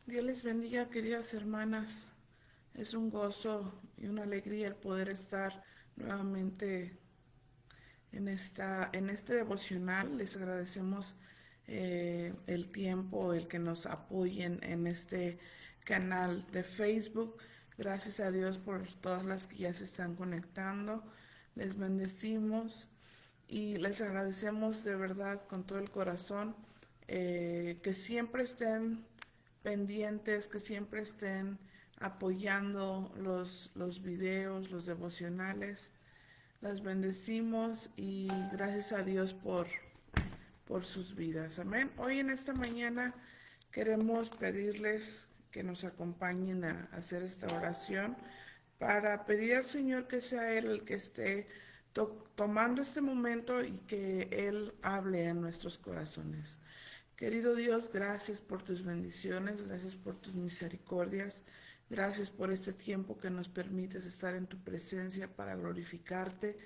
Dios les bendiga, queridas hermanas. Es un gozo y una alegría el poder estar nuevamente en este devocional. Les agradecemos el tiempo, el que nos apoyen en este canal de Facebook. Gracias a Dios por todas las que ya se están conectando. Les bendecimos y les agradecemos de verdad con todo el corazón que siempre estén pendientes, que siempre estén apoyando los videos, los devocionales. Las bendecimos y gracias a Dios por sus vidas. Amén. Hoy en esta mañana queremos pedirles que nos acompañen a hacer esta oración para pedir al Señor que sea Él el que esté tomando este momento y que Él hable en nuestros corazones. Querido Dios, gracias por tus bendiciones, gracias por tus misericordias, gracias por este tiempo que nos permites estar en tu presencia para glorificarte,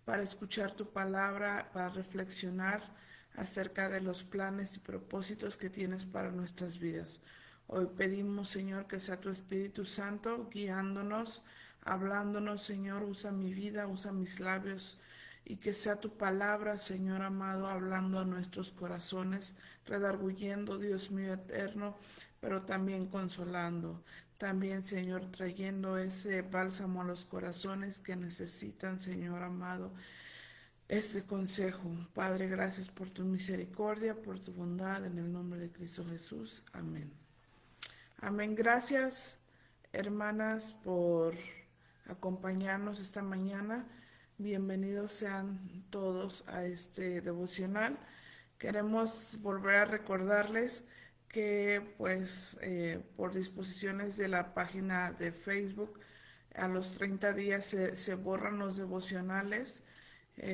para escuchar tu palabra, para reflexionar acerca de los planes y propósitos que tienes para nuestras vidas. Hoy pedimos, Señor, que sea tu Espíritu Santo guiándonos, hablándonos, Señor, usa mi vida, usa mis labios y que sea tu palabra, Señor amado, hablando a nuestros corazones, redarguyendo, Dios mío eterno, pero también consolando. También, Señor, trayendo ese bálsamo a los corazones que necesitan, Señor amado, este consejo. Padre, gracias por tu misericordia, por tu bondad, en el nombre de Cristo Jesús. Amén. Amén. Gracias, hermanas, por acompañarnos esta mañana. Bienvenidos sean todos a este devocional. Queremos volver a recordarles que por disposiciones de la página de Facebook, a los 30 días se borran los devocionales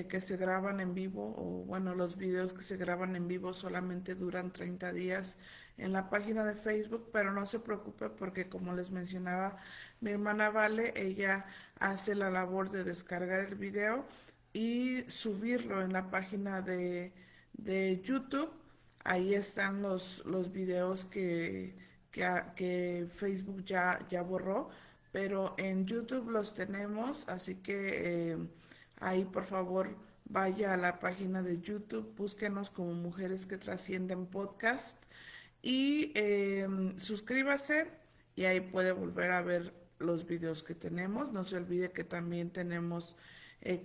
que se graban en vivo, o bueno, los videos que se graban en vivo solamente duran 30 días en la página de Facebook, pero no se preocupe porque como les mencionaba mi hermana Vale, ella hace la labor de descargar el video y subirlo en la página de YouTube. Ahí están los videos que Facebook ya borró, pero en YouTube los tenemos, así que ahí por favor vaya a la página de YouTube, búsquenos como Mujeres que Trascienden Podcast y suscríbase y ahí puede volver a ver los videos que tenemos. No se olvide que también tenemos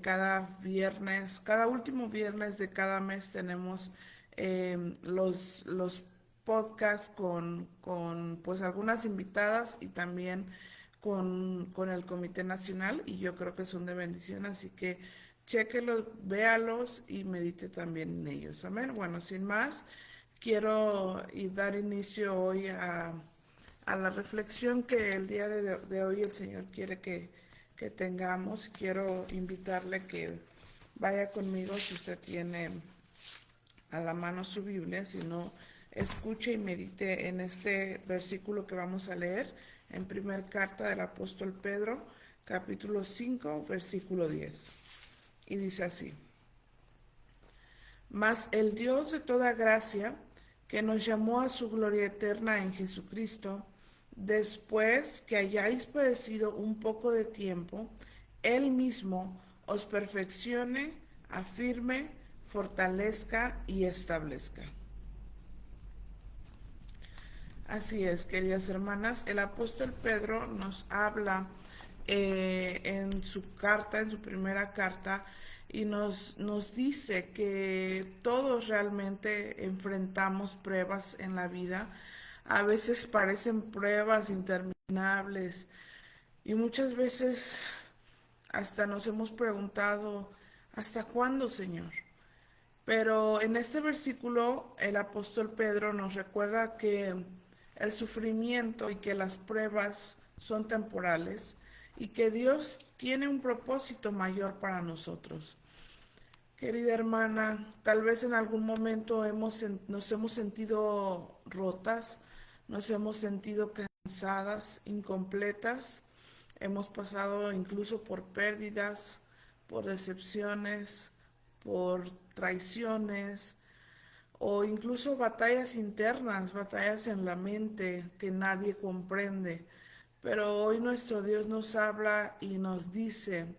cada viernes, cada último viernes de cada mes tenemos los podcasts con pues algunas invitadas y también con el Comité Nacional y yo creo que son de bendición, así que chéquelos, véalos y medite también en ellos. Amén. Bueno, sin más, quiero dar inicio hoy a la reflexión que el día de hoy el Señor quiere que tengamos. Quiero invitarle que vaya conmigo si usted tiene a la mano su Biblia, si no, escuche y medite en este versículo que vamos a leer en primer carta del apóstol Pedro, capítulo 5, versículo 10. Y dice así: Mas el Dios de toda gracia, que nos llamó a su gloria eterna en Jesucristo, después que hayáis padecido un poco de tiempo, Él mismo os perfeccione, afirme, fortalezca y establezca. Así es, queridas hermanas, el apóstol Pedro nos habla en su carta, en su primera carta, y nos dice que todos realmente enfrentamos pruebas en la vida. A veces parecen pruebas interminables y muchas veces hasta nos hemos preguntado, ¿hasta cuándo, Señor? Pero en este versículo el apóstol Pedro nos recuerda que el sufrimiento y que las pruebas son temporales y que Dios tiene un propósito mayor para nosotros. Querida hermana, tal vez en algún momento nos hemos sentido rotas, nos hemos sentido cansadas, incompletas, hemos pasado incluso por pérdidas, por decepciones, por traiciones o incluso batallas internas, batallas en la mente que nadie comprende. Pero hoy nuestro Dios nos habla y nos dice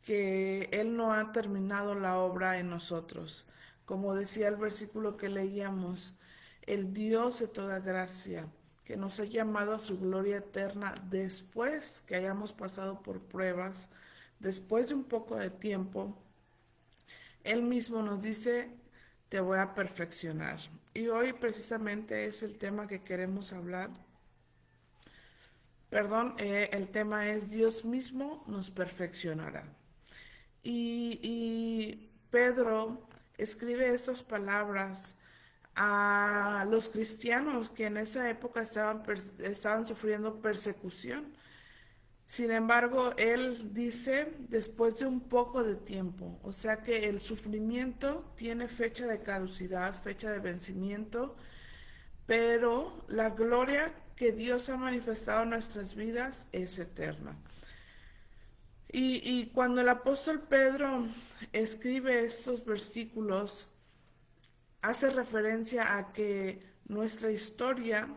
que Él no ha terminado la obra en nosotros. Como decía el versículo que leíamos, el Dios de toda gracia, que nos ha llamado a su gloria eterna después que hayamos pasado por pruebas, después de un poco de tiempo, Él mismo nos dice, te voy a perfeccionar. Y hoy precisamente es el tema que queremos hablar. Perdón, el tema es Dios mismo nos perfeccionará. Y Pedro escribe estas palabras a los cristianos que en esa época estaban sufriendo persecución. Sin embargo, él dice después de un poco de tiempo, o sea que el sufrimiento tiene fecha de caducidad, fecha de vencimiento, pero la gloria que Dios ha manifestado en nuestras vidas es eterna. Y cuando el apóstol Pedro escribe estos versículos, hace referencia a que nuestra historia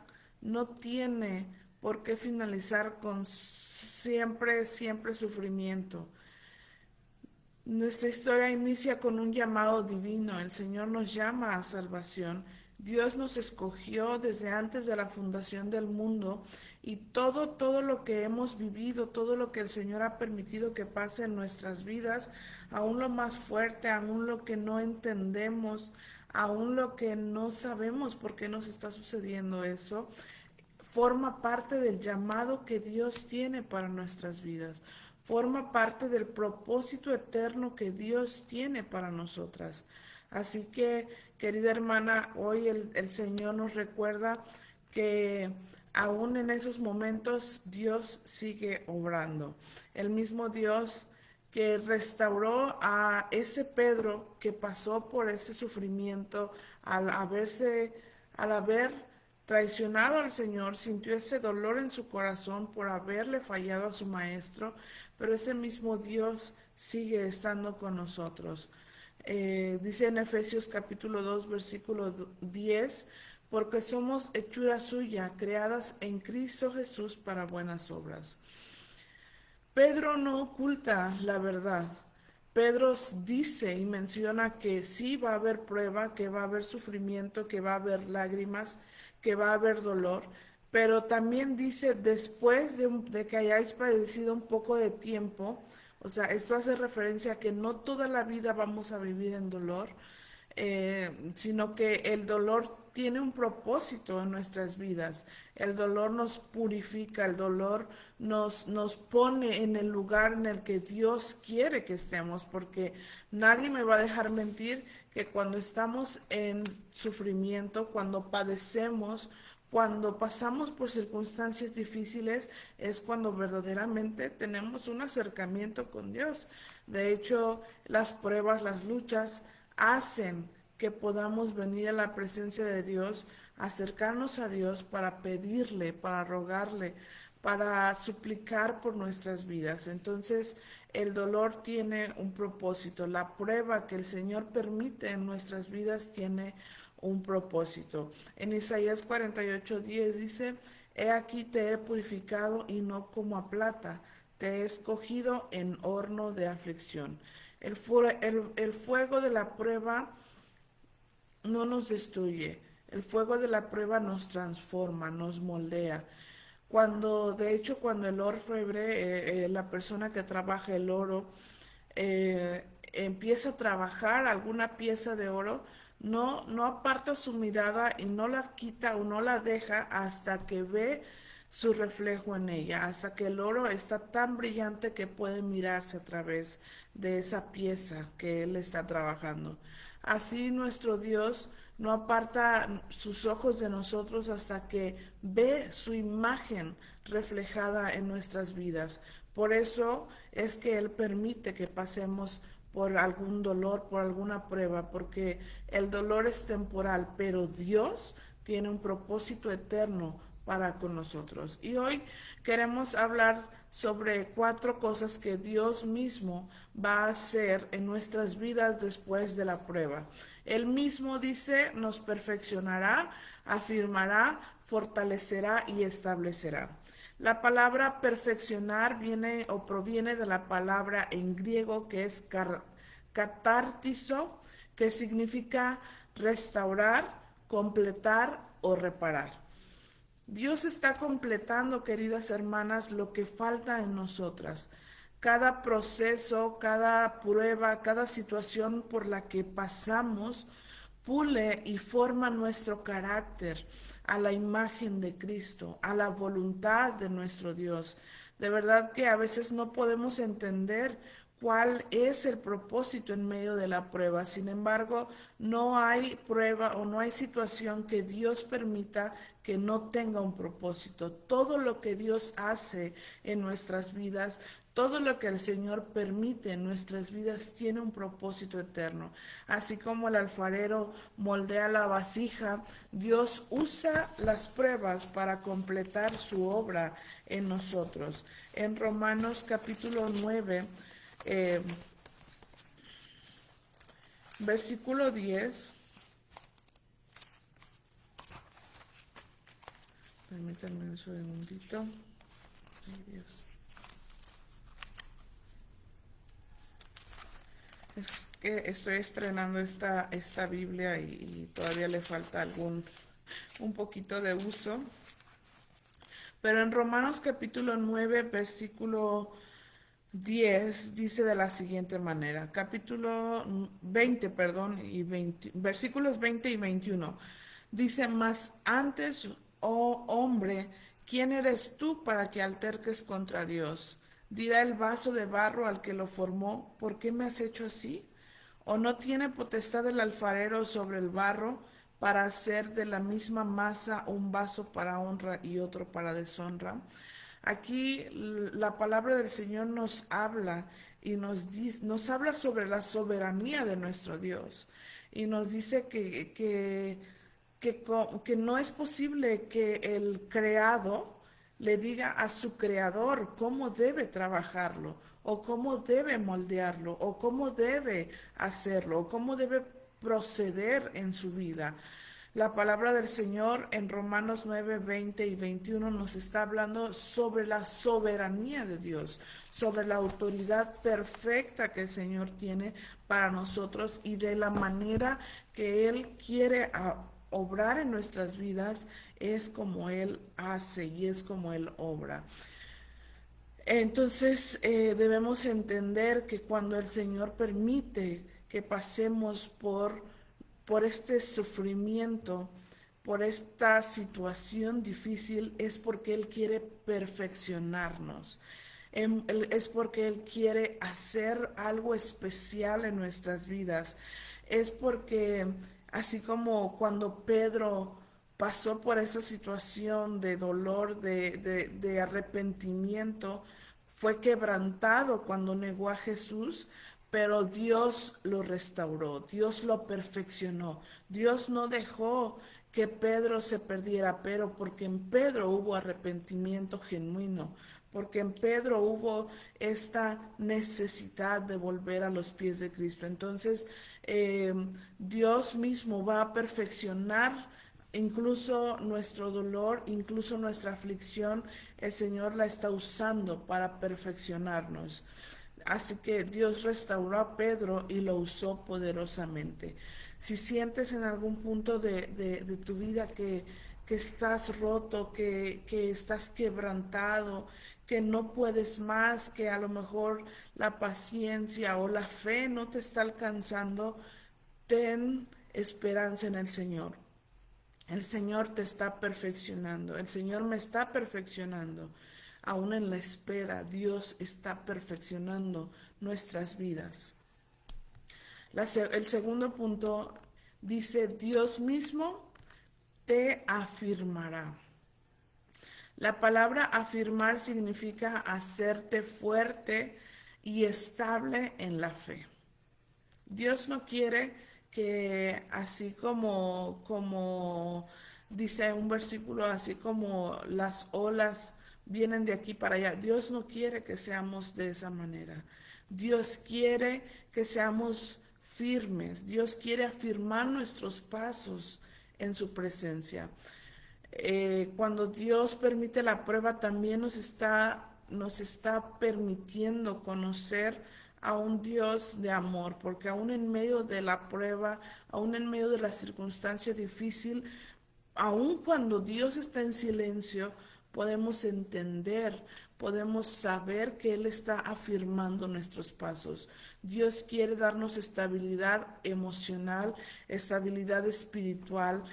no tiene por qué finalizar con siempre sufrimiento. Nuestra historia inicia con un llamado divino. El Señor nos llama a salvación. Dios nos escogió desde antes de la fundación del mundo y todo lo que hemos vivido, todo lo que el Señor ha permitido que pase en nuestras vidas, aún lo más fuerte, aún lo que no entendemos, aún lo que no sabemos por qué nos está sucediendo eso, forma parte del llamado que Dios tiene para nuestras vidas, forma parte del propósito eterno que Dios tiene para nosotras. Así que, querida hermana, hoy el Señor nos recuerda que aún en esos momentos Dios sigue obrando. El mismo Dios que restauró a ese Pedro que pasó por ese sufrimiento al haber traicionado al Señor, sintió ese dolor en su corazón por haberle fallado a su maestro, pero ese mismo Dios sigue estando con nosotros. Dice en Efesios capítulo 2, versículo 10, porque somos hechura suya, creadas en Cristo Jesús para buenas obras. Pedro no oculta la verdad. Pedro dice y menciona que sí va a haber prueba, que va a haber sufrimiento, que va a haber lágrimas, que va a haber dolor, pero también dice después de que hayáis padecido un poco de tiempo, o sea, esto hace referencia a que no toda la vida vamos a vivir en dolor, sino que el dolor tiene un propósito en nuestras vidas. El dolor nos purifica, el dolor nos pone en el lugar en el que Dios quiere que estemos, porque nadie me va a dejar mentir que cuando estamos en sufrimiento, cuando padecemos, cuando pasamos por circunstancias difíciles, es cuando verdaderamente tenemos un acercamiento con Dios. De hecho, las pruebas, las luchas hacen que podamos venir a la presencia de Dios, acercarnos a Dios para pedirle, para rogarle, para suplicar por nuestras vidas. Entonces, el dolor tiene un propósito. La prueba que el Señor permite en nuestras vidas tiene un propósito. En Isaías 48:10 dice, he aquí te he purificado y no como a plata, te he escogido en horno de aflicción. El fuego de la prueba no nos destruye. El fuego de la prueba nos transforma, nos moldea. De hecho, cuando el orfebre, la persona que trabaja el oro, empieza a trabajar alguna pieza de oro, no aparta su mirada y no la quita o no la deja hasta que ve su reflejo en ella, hasta que el oro está tan brillante que puede mirarse a través de esa pieza que él está trabajando. Así nuestro Dios no aparta sus ojos de nosotros hasta que ve su imagen reflejada en nuestras vidas. Por eso es que Él permite que pasemos por algún dolor, por alguna prueba, porque el dolor es temporal, pero Dios tiene un propósito eterno para con nosotros. Y hoy queremos hablar sobre 4 cosas que Dios mismo va a hacer en nuestras vidas después de la prueba. Él mismo dice, nos perfeccionará, afirmará, fortalecerá y establecerá. La palabra perfeccionar viene o proviene de la palabra en griego que es catártizo, que significa restaurar, completar o reparar. Dios está completando, queridas hermanas, lo que falta en nosotras. Cada proceso, cada prueba, cada situación por la que pasamos, pule y forma nuestro carácter a la imagen de Cristo, a la voluntad de nuestro Dios. De verdad que a veces no podemos entender cuál es el propósito en medio de la prueba. Sin embargo, no hay prueba o no hay situación que Dios permita que no tenga un propósito. Todo lo que Dios hace en nuestras vidas, todo lo que el Señor permite en nuestras vidas tiene un propósito eterno. Así como el alfarero moldea la vasija, Dios usa las pruebas para completar su obra en nosotros. En Romanos capítulo 9, eh, versículo 10. Permítanme un segundito. Ay, Dios. Es que estoy estrenando esta Biblia y todavía le falta un poquito de uso. Pero en Romanos capítulo 9, versículo 10 dice de la siguiente manera, capítulo 20, perdón, y 20, versículos 20 y 21. Dice, mas antes, oh hombre, ¿quién eres tú para que alterques contra Dios? Dirá el vaso de barro al que lo formó, ¿por qué me has hecho así? ¿O no tiene potestad el alfarero sobre el barro para hacer de la misma masa un vaso para honra y otro para deshonra? Aquí la palabra del Señor nos habla y nos habla sobre la soberanía de nuestro Dios y nos dice que no es posible que el creado le diga a su creador cómo debe trabajarlo o cómo debe moldearlo o cómo debe hacerlo o cómo debe proceder en su vida. La palabra del Señor en Romanos 9, 20 y 21 nos está hablando sobre la soberanía de Dios, sobre la autoridad perfecta que el Señor tiene para nosotros y de la manera que Él quiere obrar en nuestras vidas es como Él hace y es como Él obra. Entonces debemos entender que cuando el Señor permite que pasemos por este sufrimiento, por esta situación difícil, es porque Él quiere perfeccionarnos. Es porque Él quiere hacer algo especial en nuestras vidas. Es porque así como cuando Pedro pasó por esa situación de dolor, de arrepentimiento, fue quebrantado cuando negó a Jesús, pero Dios lo restauró, Dios lo perfeccionó. Dios no dejó que Pedro se perdiera, pero porque en Pedro hubo arrepentimiento genuino, porque en Pedro hubo esta necesidad de volver a los pies de Cristo. Entonces, Dios mismo va a perfeccionar incluso nuestro dolor, incluso nuestra aflicción, el Señor la está usando para perfeccionarnos. Así que Dios restauró a Pedro y lo usó poderosamente. Si sientes en algún punto de tu vida que estás roto, que estás quebrantado, que no puedes más, que a lo mejor la paciencia o la fe no te está alcanzando, ten esperanza en el Señor. El Señor te está perfeccionando, el Señor me está perfeccionando. Aún en la espera, Dios está perfeccionando nuestras vidas. El segundo punto dice, Dios mismo te afirmará. La palabra afirmar significa hacerte fuerte y estable en la fe. Dios no quiere que así como dice un versículo así como las olas vienen de aquí para allá. Dios no quiere que seamos de esa manera. Dios quiere que seamos firmes. Dios quiere afirmar nuestros pasos en su presencia. Cuando Dios permite la prueba, también nos está permitiendo conocer a un Dios de amor, porque aún en medio de la prueba, aún en medio de la circunstancia difícil, aun cuando Dios está en silencio, podemos entender, podemos saber que Él está afirmando nuestros pasos. Dios quiere darnos estabilidad emocional, estabilidad espiritual.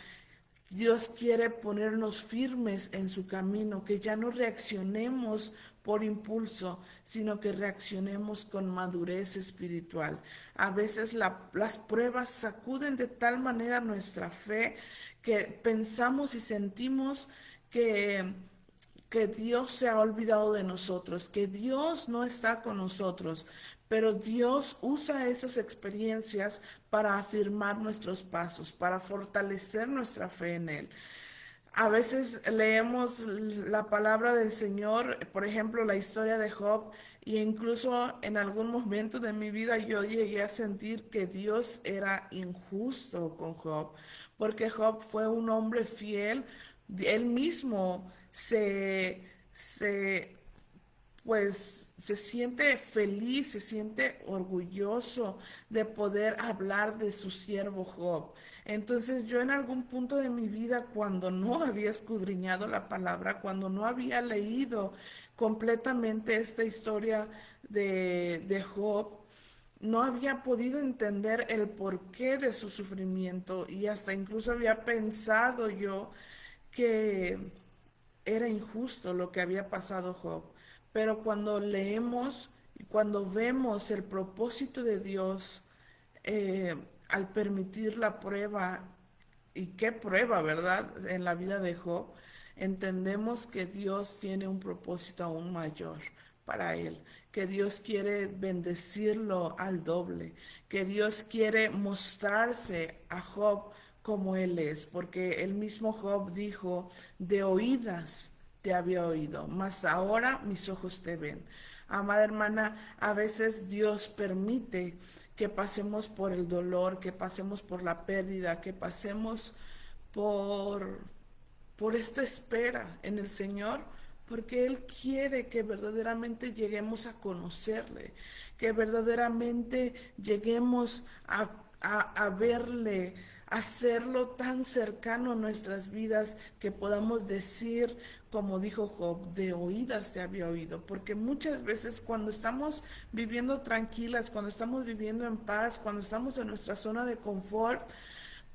Dios quiere ponernos firmes en su camino, que ya no reaccionemos por impulso, sino que reaccionemos con madurez espiritual. A veces las pruebas sacuden de tal manera nuestra fe que pensamos y sentimos que que Dios se ha olvidado de nosotros, que Dios no está con nosotros, pero Dios usa esas experiencias para afirmar nuestros pasos, para fortalecer nuestra fe en Él. A veces leemos la palabra del Señor, por ejemplo, la historia de Job, y incluso en algún momento de mi vida yo llegué a sentir que Dios era injusto con Job, porque Job fue un hombre fiel, él mismo se pues se siente feliz, se siente orgulloso de poder hablar de su siervo Job. Entonces yo en algún punto de mi vida, cuando no había escudriñado la palabra, cuando no había leído completamente esta historia de Job, no había podido entender el porqué de su sufrimiento y hasta incluso había pensado yo que era injusto lo que había pasado Job. Pero cuando leemos y cuando vemos el propósito de Dios al permitir la prueba, y qué prueba, ¿verdad? En la vida de Job, entendemos que Dios tiene un propósito aún mayor para él, que Dios quiere bendecirlo al doble, que Dios quiere mostrarse a Job como él es, porque el mismo Job dijo, de oídas te había oído, mas ahora mis ojos te ven. Amada hermana, a veces Dios permite que pasemos por el dolor, que pasemos por la pérdida, que pasemos por, por esta espera en el Señor, porque Él quiere que verdaderamente lleguemos a conocerle, que verdaderamente lleguemos a verle, hacerlo tan cercano a nuestras vidas que podamos decir, como dijo Job, de oídas te había oído, porque muchas veces cuando estamos viviendo tranquilas, cuando estamos viviendo en paz, cuando estamos en nuestra zona de confort,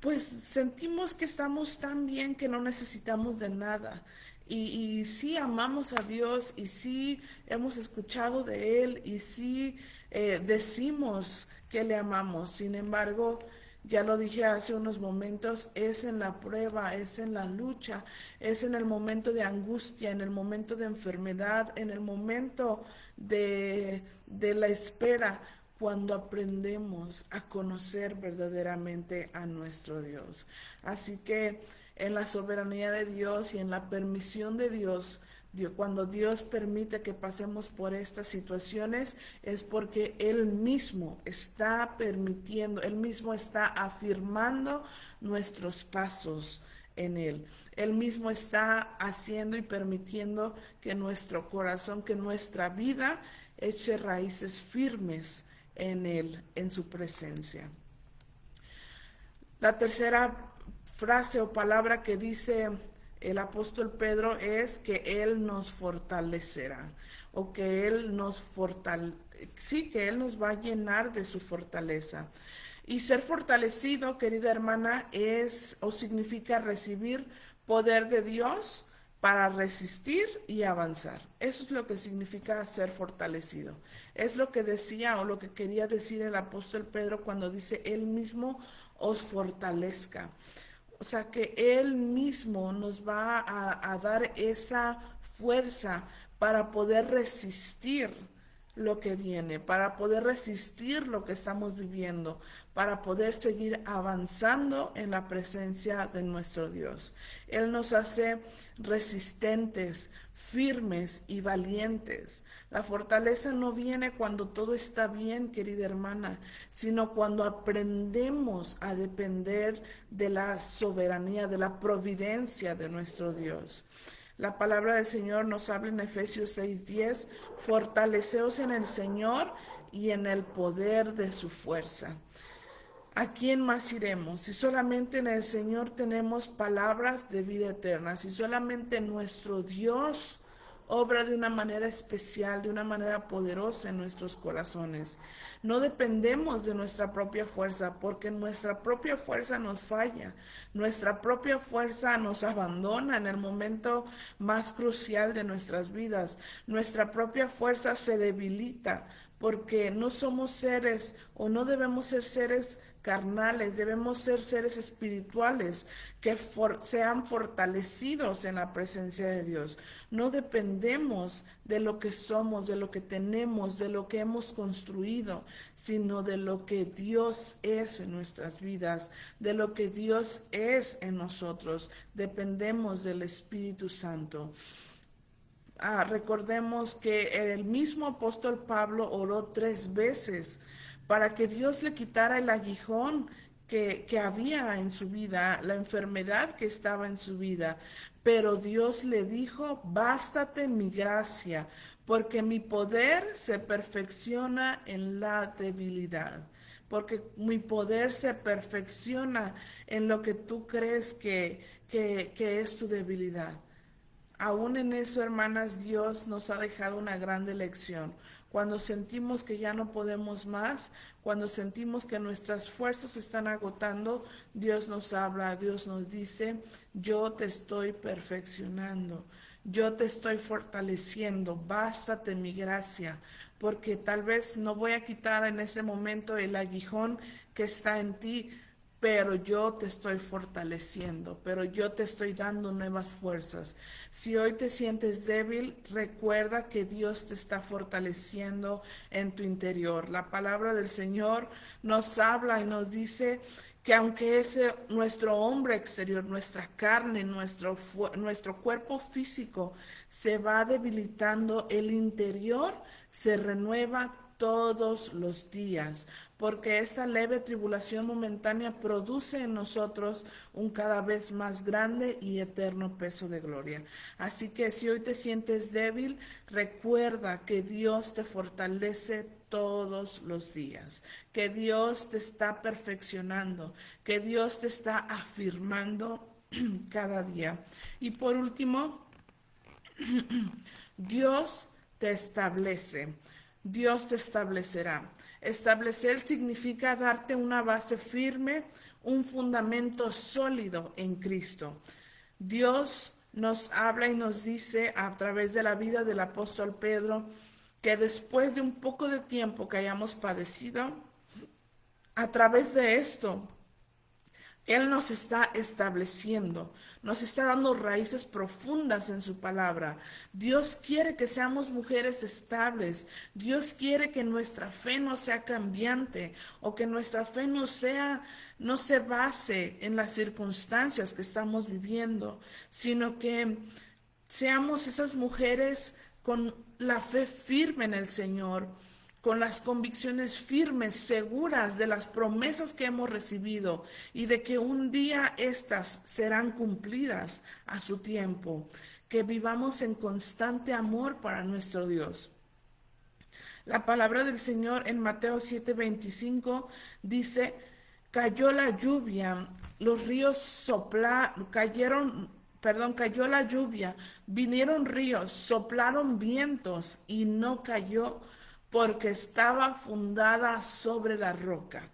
pues sentimos que estamos tan bien que no necesitamos de nada. Y sí amamos a Dios y sí hemos escuchado de Él y sí decimos que le amamos. Sin embargo, ya lo dije hace unos momentos, es en la prueba, es en la lucha, es en el momento de angustia, en el momento de enfermedad, en el momento de la espera, cuando aprendemos a conocer verdaderamente a nuestro Dios. Así que en la soberanía de Dios y en la permisión de Dios, cuando Dios permite que pasemos por estas situaciones, es porque Él mismo está permitiendo, Él mismo está afirmando nuestros pasos en Él. Él mismo está haciendo y permitiendo que nuestro corazón, que nuestra vida eche raíces firmes en Él, en su presencia. La tercera frase o palabra que dice el apóstol Pedro es que Él nos fortalecerá, o que Él nos sí, que Él nos va a llenar de su fortaleza. Y ser fortalecido, querida hermana, es o significa recibir poder de Dios para resistir y avanzar. Eso es lo que significa ser fortalecido. Es lo que decía o lo que quería decir el apóstol Pedro cuando dice, Él mismo os fortalezca. O sea, que Él mismo nos va a dar esa fuerza para poder resistir lo que viene, para poder resistir lo que estamos viviendo, para poder seguir avanzando en la presencia de nuestro Dios. Él nos hace resistentes, firmes y valientes. La fortaleza no viene cuando todo está bien, querida hermana, sino cuando aprendemos a depender de la soberanía, de la providencia de nuestro Dios. La palabra del Señor nos habla en Efesios 6:10, fortaleceos en el Señor y en el poder de su fuerza. ¿A quién más iremos? Si solamente en el Señor tenemos palabras de vida eterna, si solamente nuestro Dios obra de una manera especial, de una manera poderosa en nuestros corazones. No dependemos de nuestra propia fuerza, porque nuestra propia fuerza nos falla, nuestra propia fuerza nos abandona en el momento más crucial de nuestras vidas, nuestra propia fuerza se debilita, porque no somos seres o no debemos ser seres carnales, debemos ser seres espirituales que sean fortalecidos en la presencia de Dios. No dependemos de lo que somos, de lo que tenemos, de lo que hemos construido, sino de lo que Dios es en nuestras vidas, de lo que Dios es en nosotros. Dependemos del Espíritu Santo. Recordemos que el mismo apóstol Pablo oró 3 veces para que Dios le quitara el aguijón que había en su vida, la enfermedad que estaba en su vida. Pero Dios le dijo, bástate mi gracia, porque mi poder se perfecciona en la debilidad. Porque mi poder se perfecciona en lo que tú crees que es tu debilidad. Aún en eso, hermanas, Dios nos ha dejado una grande lección. Cuando sentimos que ya no podemos más, cuando sentimos que nuestras fuerzas se están agotando, Dios nos habla, Dios nos dice, yo te estoy perfeccionando, yo te estoy fortaleciendo, bástate mi gracia, porque tal vez no voy a quitar en ese momento el aguijón que está en ti, pero yo te estoy fortaleciendo, pero yo te estoy dando nuevas fuerzas. Si hoy te sientes débil, recuerda que Dios te está fortaleciendo en tu interior. La palabra del Señor nos habla y nos dice que aunque ese nuestro hombre exterior, nuestra carne, nuestro cuerpo físico se va debilitando, el interior se renueva todos los días, porque esta leve tribulación momentánea produce en nosotros un cada vez más grande y eterno peso de gloria. Así que si hoy te sientes débil, recuerda que Dios te fortalece todos los días, que Dios te está perfeccionando, que Dios te está afirmando cada día. Y por último, Dios te establece. Dios te establecerá. Establecer significa darte una base firme, un fundamento sólido en Cristo. Dios nos habla y nos dice a través de la vida del apóstol Pedro que después de un poco de tiempo que hayamos padecido, a través de esto, Él nos está estableciendo, nos está dando raíces profundas en su palabra. Dios quiere que seamos mujeres estables. Dios quiere que nuestra fe no sea cambiante o que nuestra fe no se base en las circunstancias que estamos viviendo, sino que seamos esas mujeres con la fe firme en el Señor, con las convicciones firmes, seguras de las promesas que hemos recibido y de que un día estas serán cumplidas a su tiempo, que vivamos en constante amor para nuestro Dios. La palabra del Señor en Mateo 7:25 dice, cayó la lluvia, los ríos cayó la lluvia, vinieron ríos, soplaron vientos y no cayó porque estaba fundada sobre la roca.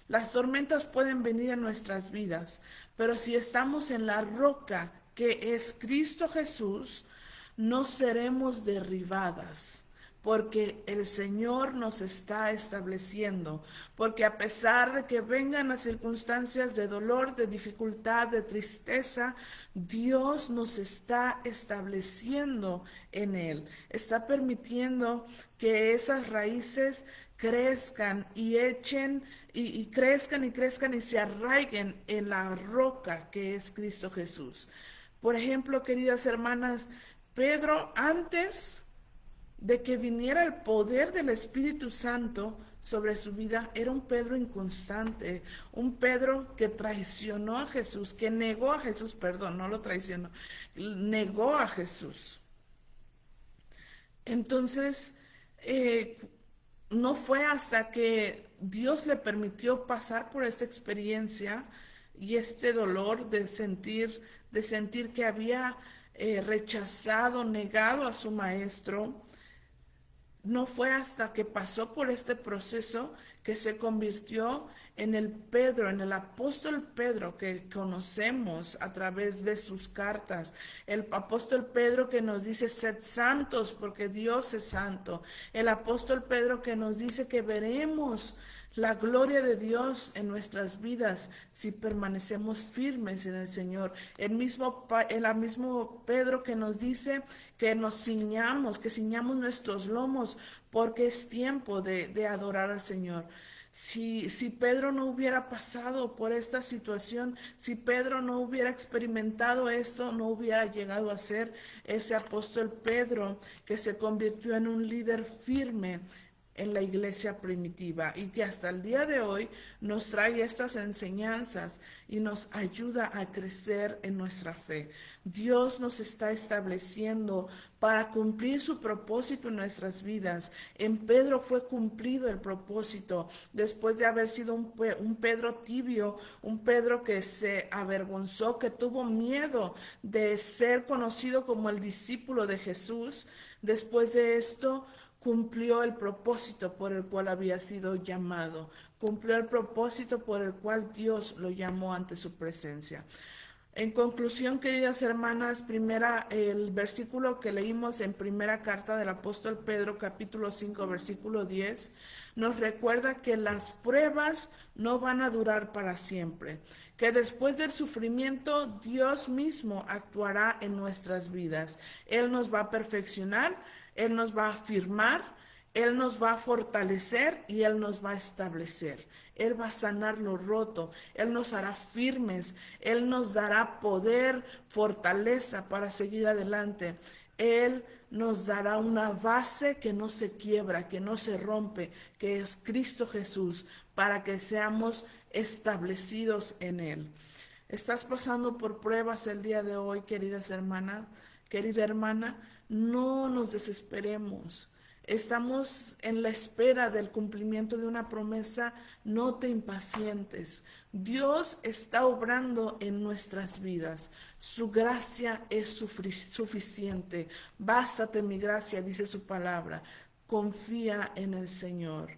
Las tormentas pueden venir en nuestras vidas, pero si estamos en la roca que es Cristo Jesús, no seremos derribadas, porque el Señor nos está estableciendo, porque a pesar de que vengan las circunstancias de dolor, de dificultad, de tristeza, Dios nos está estableciendo en Él, está permitiendo que esas raíces crezcan y echen y crezcan y crezcan y se arraiguen en la roca que es Cristo Jesús. Por ejemplo, queridas hermanas, Pedro, antes de que viniera el poder del Espíritu Santo sobre su vida, era un Pedro inconstante, un Pedro que traicionó a Jesús, que negó a Jesús, perdón, no lo traicionó, negó a Jesús. Entonces, eh, no fue hasta que Dios le permitió pasar por esta experiencia y este dolor de sentir que había rechazado, negado a su maestro. No fue hasta que pasó por este proceso que se convirtió en el Pedro, en el apóstol Pedro que conocemos a través de sus cartas. El apóstol Pedro que nos dice, sed santos porque Dios es santo. El apóstol Pedro que nos dice que veremos la gloria de Dios en nuestras vidas si permanecemos firmes en el Señor. El mismo Pedro que nos dice que nos ciñamos, que ciñamos nuestros lomos porque es tiempo de adorar al Señor. Si Pedro no hubiera pasado por esta situación, si Pedro no hubiera experimentado esto, no hubiera llegado a ser ese apóstol Pedro que se convirtió en un líder firme en la iglesia primitiva y que hasta el día de hoy nos trae estas enseñanzas y nos ayuda a crecer en nuestra fe. Dios nos está estableciendo para cumplir su propósito en nuestras vidas. En Pedro fue cumplido el propósito después de haber sido un Pedro tibio, un Pedro que se avergonzó, que tuvo miedo de ser conocido como el discípulo de Jesús. Después de esto, cumplió el propósito por el cual había sido llamado, cumplió el propósito por el cual Dios lo llamó ante su presencia. En conclusión, queridas hermanas, el versículo que leímos en primera carta del apóstol Pedro, capítulo 5, versículo 10, nos recuerda que las pruebas no van a durar para siempre, que después del sufrimiento Dios mismo actuará en nuestras vidas. Él nos va a perfeccionar, Él nos va a afirmar, Él nos va a fortalecer y Él nos va a establecer. Él va a sanar lo roto, Él nos hará firmes, Él nos dará poder, fortaleza para seguir adelante. Él nos dará una base que no se quiebra, que no se rompe, que es Cristo Jesús, para que seamos establecidos en Él. ¿Estás pasando por pruebas el día de hoy, queridas hermanas? Querida hermana, no nos desesperemos. Estamos en la espera del cumplimiento de una promesa, no te impacientes. Dios está obrando en nuestras vidas. Su gracia es suficiente. Bástate mi gracia, dice su palabra. Confía en el Señor,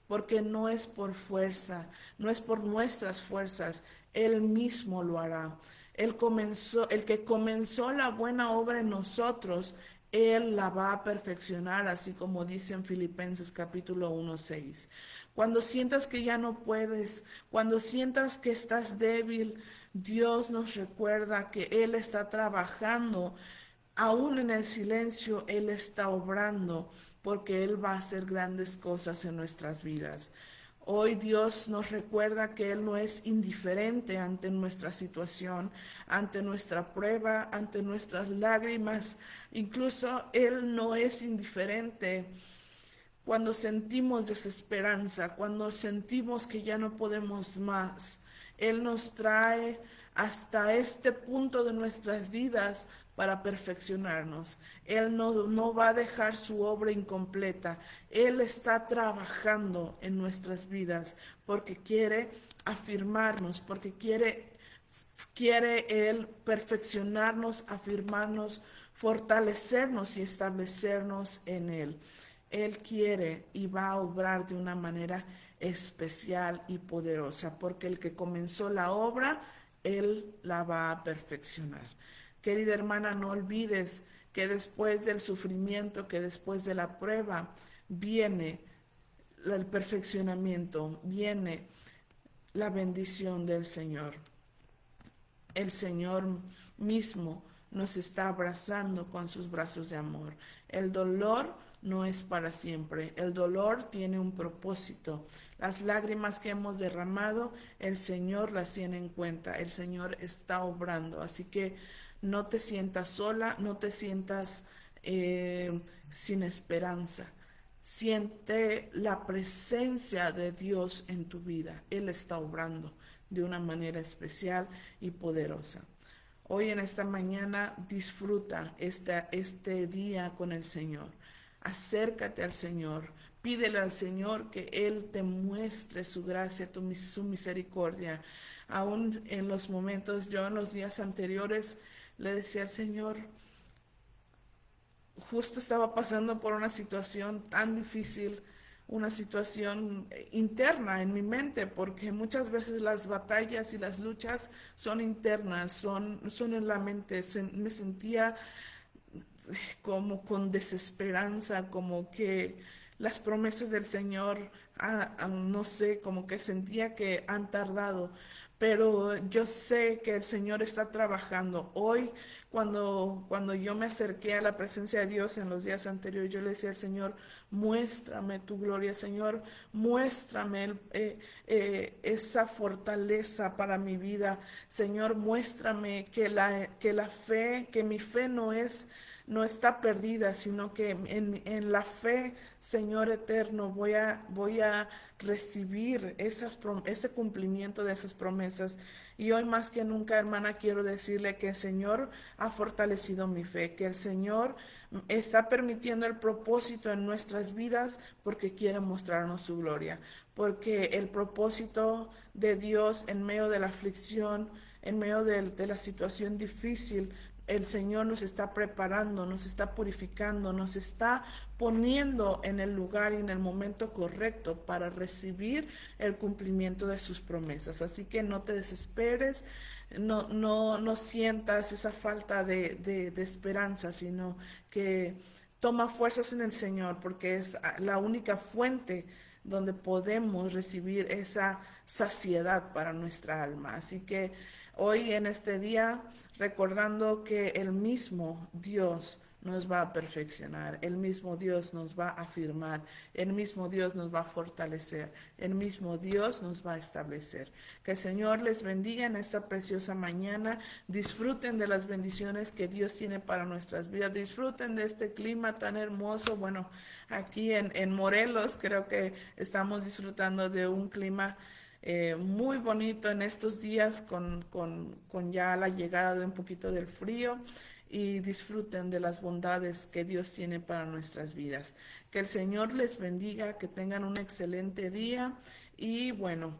porque no es por fuerza, no es por nuestras fuerzas, Él mismo lo hará. El que comenzó la buena obra en nosotros, Él la va a perfeccionar, así como dice en Filipenses capítulo 1:6. Cuando sientas que ya no puedes, cuando sientas que estás débil, Dios nos recuerda que Él está trabajando. Aún en el silencio, Él está obrando, porque Él va a hacer grandes cosas en nuestras vidas. Hoy Dios nos recuerda que Él no es indiferente ante nuestra situación, ante nuestra prueba, ante nuestras lágrimas. Incluso Él no es indiferente cuando sentimos desesperanza, cuando sentimos que ya no podemos más. Él nos trae hasta este punto de nuestras vidas para perfeccionarnos. Él no va a dejar su obra incompleta. Él está trabajando en nuestras vidas porque quiere afirmarnos, porque quiere Él perfeccionarnos, afirmarnos, fortalecernos y establecernos en Él. Él quiere y va a obrar de una manera especial y poderosa, porque el que comenzó la obra, Él la va a perfeccionar. Querida hermana, no olvides que después del sufrimiento, que después de la prueba, viene el perfeccionamiento, viene la bendición del Señor. El Señor mismo nos está abrazando con sus brazos de amor. El dolor no es para siempre. El dolor tiene un propósito. Las lágrimas que hemos derramado, el Señor las tiene en cuenta. El Señor está obrando. Así que no te sientas sola, no te sientas sin esperanza. Siente la presencia de Dios en tu vida. Él está obrando de una manera especial y poderosa. Hoy en esta mañana disfruta este día con el Señor. Acércate al Señor. Pídele al Señor que Él te muestre su gracia, su misericordia. Aún en los momentos, yo en los días anteriores le decía al Señor, justo estaba pasando por una situación tan difícil, una situación interna en mi mente, porque muchas veces las batallas y las luchas son internas, son en la mente. Me sentía como con desesperanza, como que las promesas del Señor, no sé, como que sentía que han tardado, pero yo sé que el Señor está trabajando. Hoy, cuando yo me acerqué a la presencia de Dios en los días anteriores, yo le decía al Señor, muéstrame tu gloria, Señor, muéstrame esa fortaleza para mi vida, Señor, muéstrame que la fe, que mi fe no está perdida, sino que en la fe, Señor eterno, voy a recibir ese cumplimiento de esas promesas. Y hoy más que nunca, hermana, quiero decirle que el Señor ha fortalecido mi fe, que el Señor está permitiendo el propósito en nuestras vidas porque quiere mostrarnos su gloria, porque el propósito de Dios en medio de la aflicción, en medio de la situación difícil, el Señor nos está preparando, nos está purificando, nos está poniendo en el lugar y en el momento correcto para recibir el cumplimiento de sus promesas. Así que no te desesperes, no sientas esa falta de esperanza, sino que toma fuerzas en el Señor, porque es la única fuente donde podemos recibir esa saciedad para nuestra alma. Así que hoy en este día, recordando que el mismo Dios nos va a perfeccionar, el mismo Dios nos va a afirmar, el mismo Dios nos va a fortalecer, el mismo Dios nos va a establecer. Que el Señor les bendiga en esta preciosa mañana. Disfruten de las bendiciones que Dios tiene para nuestras vidas. Disfruten de este clima tan hermoso. Bueno, aquí en Morelos creo que estamos disfrutando de un clima muy bonito en estos días con ya la llegada de un poquito del frío, y disfruten de las bondades que Dios tiene para nuestras vidas. Que el Señor les bendiga, que tengan un excelente día y bueno,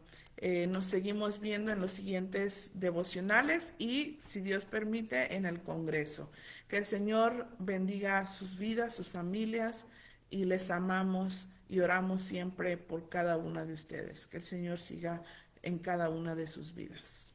nos seguimos viendo en los siguientes devocionales y si Dios permite en el Congreso. Que el Señor bendiga sus vidas, sus familias, y les amamos y oramos siempre por cada una de ustedes. Que el Señor siga en cada una de sus vidas.